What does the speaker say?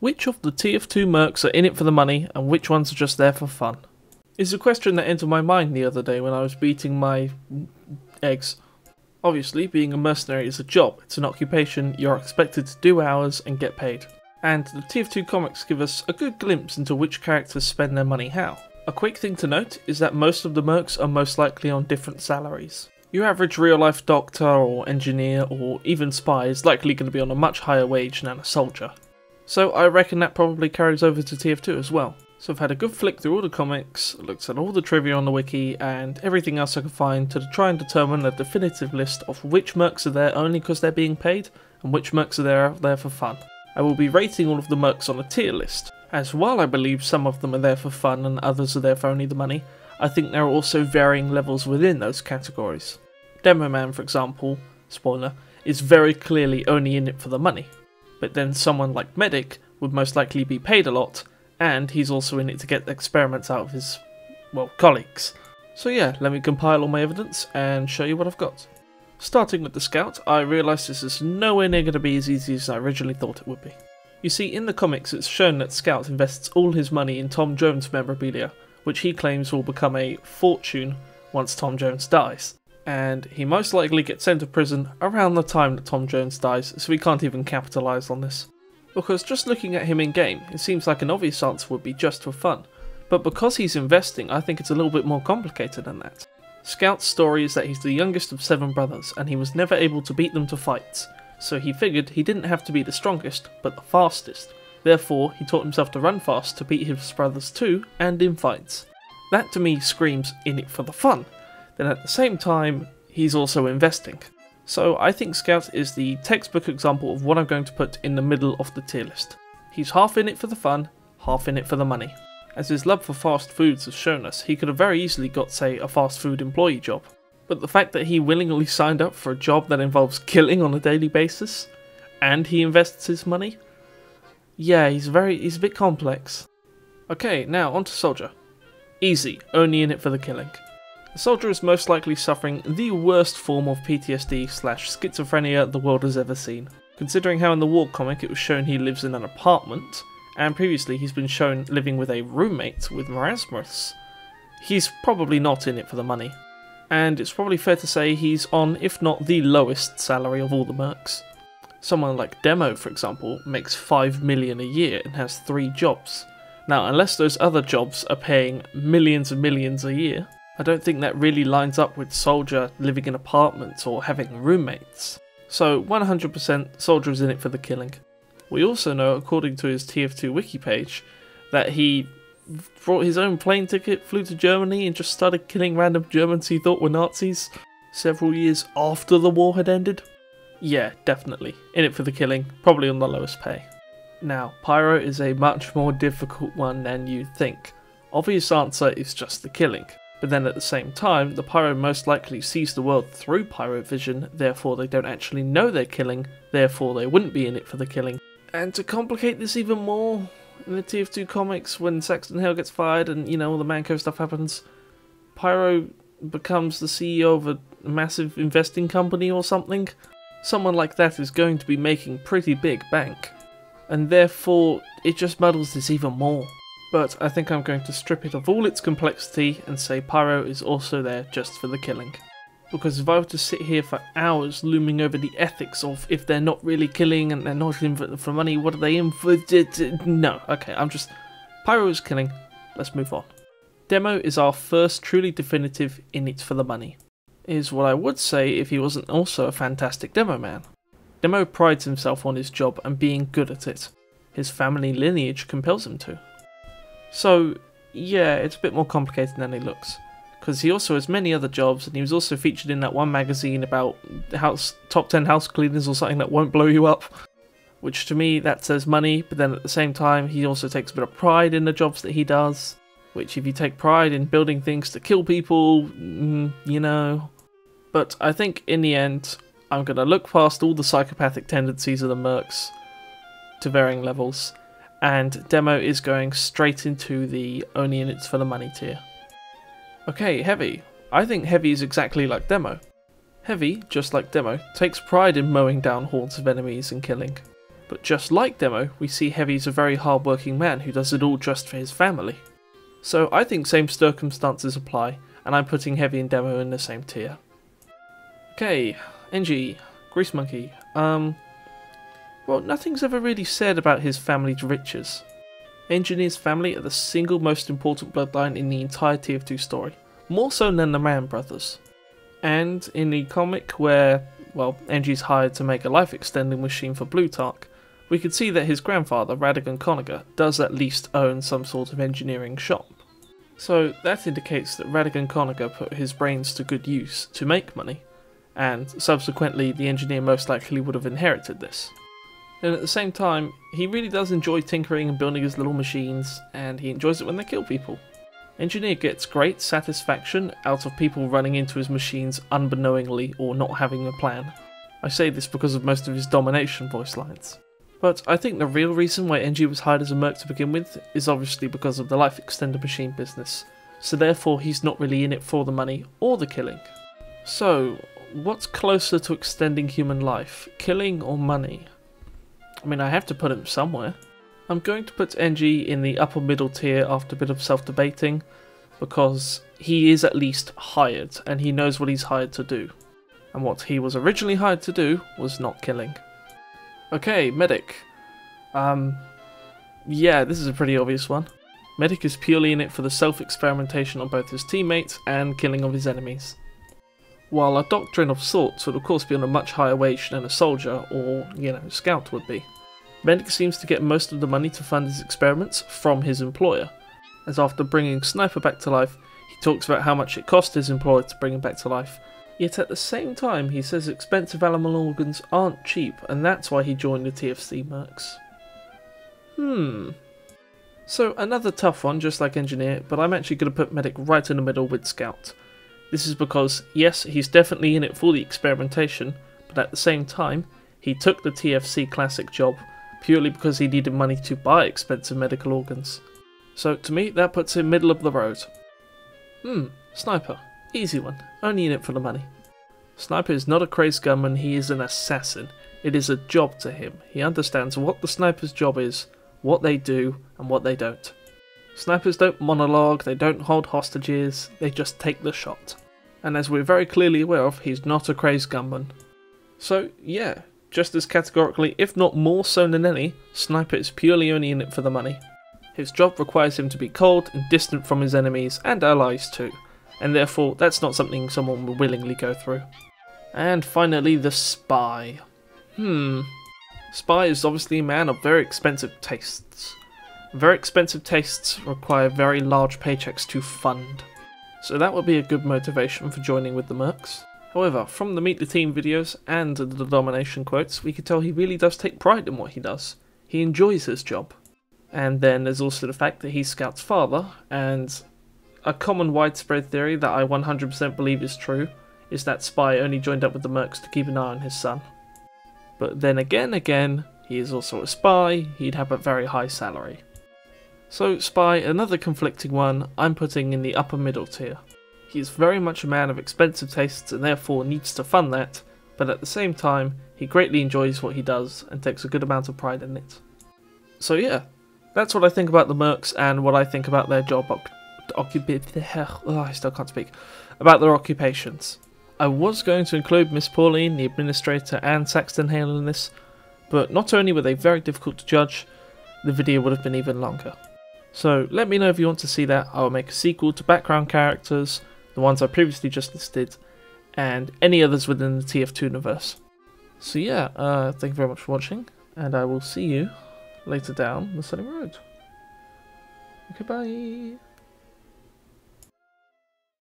Which of the TF2 Mercs are in it for the money and which ones are just there for fun? Is a question that entered my mind the other day when I was beating my eggs. Obviously, being a mercenary is a job, it's an occupation, you're expected to do hours and get paid. And the TF2 comics give us a good glimpse into which characters spend their money how. A quick thing to note is that most of the mercs are most likely on different salaries. Your average real life doctor or engineer or even spy is likely going to be on a much higher wage than a soldier. So I reckon that probably carries over to TF2 as well. So I've had a good flick through all the comics, looked at all the trivia on the wiki and everything else I could find to try and determine a definitive list of which mercs are there only because they're being paid and which mercs are there for fun. I will be rating all of the mercs on a tier list, as while I believe some of them are there for fun and others are there for only the money, I think there are also varying levels within those categories. Demo Man, for example, spoiler, is very clearly only in it for the money, but then someone like Medic would most likely be paid a lot, and he's also in it to get experiments out of his, well, colleagues. So yeah, let me compile all my evidence and show you what I've got. Starting with the Scout, I realised this is nowhere near going to be as easy as I originally thought it would be. You see, in the comics it's shown that Scout invests all his money in Tom Jones memorabilia, which he claims will become a fortune once Tom Jones dies. And he most likely gets sent to prison around the time that Tom Jones dies, so we can't even capitalise on this. Because just looking at him in game, it seems like an obvious answer would be just for fun, but because he's investing, I think it's a little bit more complicated than that. Scout's story is that he's the youngest of 7 brothers, and he was never able to beat them to fights, so he figured he didn't have to be the strongest, but the fastest. Therefore, he taught himself to run fast to beat his brothers too, and in fights. That to me screams in it for the fun. Then at the same time, he's also investing. So I think Scout is the textbook example of what I'm going to put in the middle of the tier list. He's half in it for the fun, half in it for the money. As his love for fast foods has shown us, he could have very easily got, say, a fast food employee job. But the fact that he willingly signed up for a job that involves killing on a daily basis, and he invests his money? Yeah, he's a bit complex. Okay, now on to Soldier. Easy, only in it for the killing. The soldier is most likely suffering the worst form of PTSD/schizophrenia the world has ever seen. Considering how in the War comic it was shown he lives in an apartment, and previously he's been shown living with a roommate with marasmus, he's probably not in it for the money. And it's probably fair to say he's on, if not the lowest salary of all the mercs. Someone like Demo, for example, makes 5 million a year and has 3 jobs. Now, unless those other jobs are paying millions and millions a year, I don't think that really lines up with Soldier living in apartments or having roommates. So 100% Soldier is in it for the killing. We also know, according to his TF2 wiki page, that he brought his own plane ticket, flew to Germany and just started killing random Germans he thought were Nazis several years after the war had ended. Yeah, definitely. In it for the killing, probably on the lowest pay. Now, Pyro is a much more difficult one than you think. Obvious answer is just the killing. But then at the same time, the Pyro most likely sees the world through Pyro vision, therefore they don't actually know they're killing, therefore they wouldn't be in it for the killing. And to complicate this even more, in the TF2 comics, when Saxton Hale gets fired and, all the Manco stuff happens, Pyro becomes the CEO of a massive investing company or something. Someone like that is going to be making pretty big bank. And therefore, it just muddles this even more. But I think I'm going to strip it of all its complexity and say Pyro is also there just for the killing. Because if I were to sit here for hours looming over the ethics of if they're not really killing and they're not in for money, what are they in for? No, okay, Pyro is killing, let's move on. Demo is our first truly definitive in it for the money. Is what I would say if he wasn't also a fantastic demo man. Demo prides himself on his job and being good at it. His family lineage compels him to. So, yeah, it's a bit more complicated than it looks, because he also has many other jobs, and he was also featured in that one magazine about top 10 house cleaners or something that won't blow you up, which to me, that says money, but then at the same time, he also takes a bit of pride in the jobs that he does, which if you take pride in building things to kill people, But I think in the end, I'm going to look past all the psychopathic tendencies of the mercs to varying levels, and Demo is going straight into the only in it for the money tier. Okay, Heavy. I think Heavy is exactly like Demo. Heavy, just like Demo, takes pride in mowing down hordes of enemies and killing. But just like Demo, we see Heavy is a very hard-working man who does it all just for his family. So I think same circumstances apply, and I'm putting Heavy and Demo in the same tier. Okay, NG, Grease Monkey. Well, nothing's ever really said about his family's riches. Engineer's family are the single most important bloodline in the entire TF2 story, more so than the Mann brothers. And in the comic where, well, Engi's hired to make a life-extending machine for Plutarch, we could see that his grandfather, Radigan Conager, does at least own some sort of engineering shop. So that indicates that Radigan Conager put his brains to good use to make money, and subsequently the engineer most likely would have inherited this. And at the same time, he really does enjoy tinkering and building his little machines, and he enjoys it when they kill people. Engineer gets great satisfaction out of people running into his machines unbeknowingly or not having a plan. I say this because of most of his domination voice lines. But I think the real reason why NG was hired as a merc to begin with is obviously because of the life extender machine business, so therefore he's not really in it for the money or the killing. So, what's closer to extending human life, killing or money? I mean, I have to put him somewhere. I'm going to put NG in the upper middle tier after a bit of self-debating, because he is at least hired, and he knows what he's hired to do. And what he was originally hired to do was not killing. Okay, Medic. Yeah, this is a pretty obvious one. Medic is purely in it for the self-experimentation on both his teammates and killing of his enemies. While a doctrine of sorts would of course be on a much higher wage than a soldier or, scout would be. Medic seems to get most of the money to fund his experiments from his employer, as after bringing Sniper back to life, he talks about how much it cost his employer to bring him back to life, yet at the same time he says expensive animal organs aren't cheap and that's why he joined the TF2 Mercs. So another tough one just like Engineer, but I'm actually going to put Medic right in the middle with Scout. This is because, yes, he's definitely in it for the experimentation, but at the same time, he took the TFC Classic job purely because he needed money to buy expensive medical organs. So to me, that puts him middle of the road. Sniper. Easy one. Only in it for the money. Sniper is not a crazed gunman, he is an assassin. It is a job to him. He understands what the sniper's job is, what they do, and what they don't. Snipers don't monologue, they don't hold hostages, they just take the shot. And as we're very clearly aware of, he's not a crazed gunman. So yeah, just as categorically, if not more so than any, Sniper is purely only in it for the money. His job requires him to be cold and distant from his enemies and allies too, and therefore that's not something someone will willingly go through. And finally, the Spy. Spy is obviously a man of very expensive tastes. Very expensive tastes require very large paychecks to fund. So that would be a good motivation for joining with the Mercs. However, from the Meet the Team videos and the domination quotes, we can tell he really does take pride in what he does. He enjoys his job. And then there's also the fact that he's Scout's father, and a common widespread theory that I 100% believe is true is that Spy only joined up with the Mercs to keep an eye on his son. But then again, he is also a spy, he'd have a very high salary. So Spy, another conflicting one, I'm putting in the upper middle tier. He is very much a man of expensive tastes and therefore needs to fund that, but at the same time, he greatly enjoys what he does and takes a good amount of pride in it. So yeah, that's what I think about the Mercs and what I think about their job I still can't speak. About their occupations. I was going to include Miss Pauline, the administrator, and Saxton Hale in this, but not only were they very difficult to judge, the video would have been even longer. So let me know if you want to see that. I will make a sequel to background characters, the ones I previously just listed, and any others within the TF2 universe. So yeah, thank you very much for watching, and I will see you later down the sunny road. Okay, bye!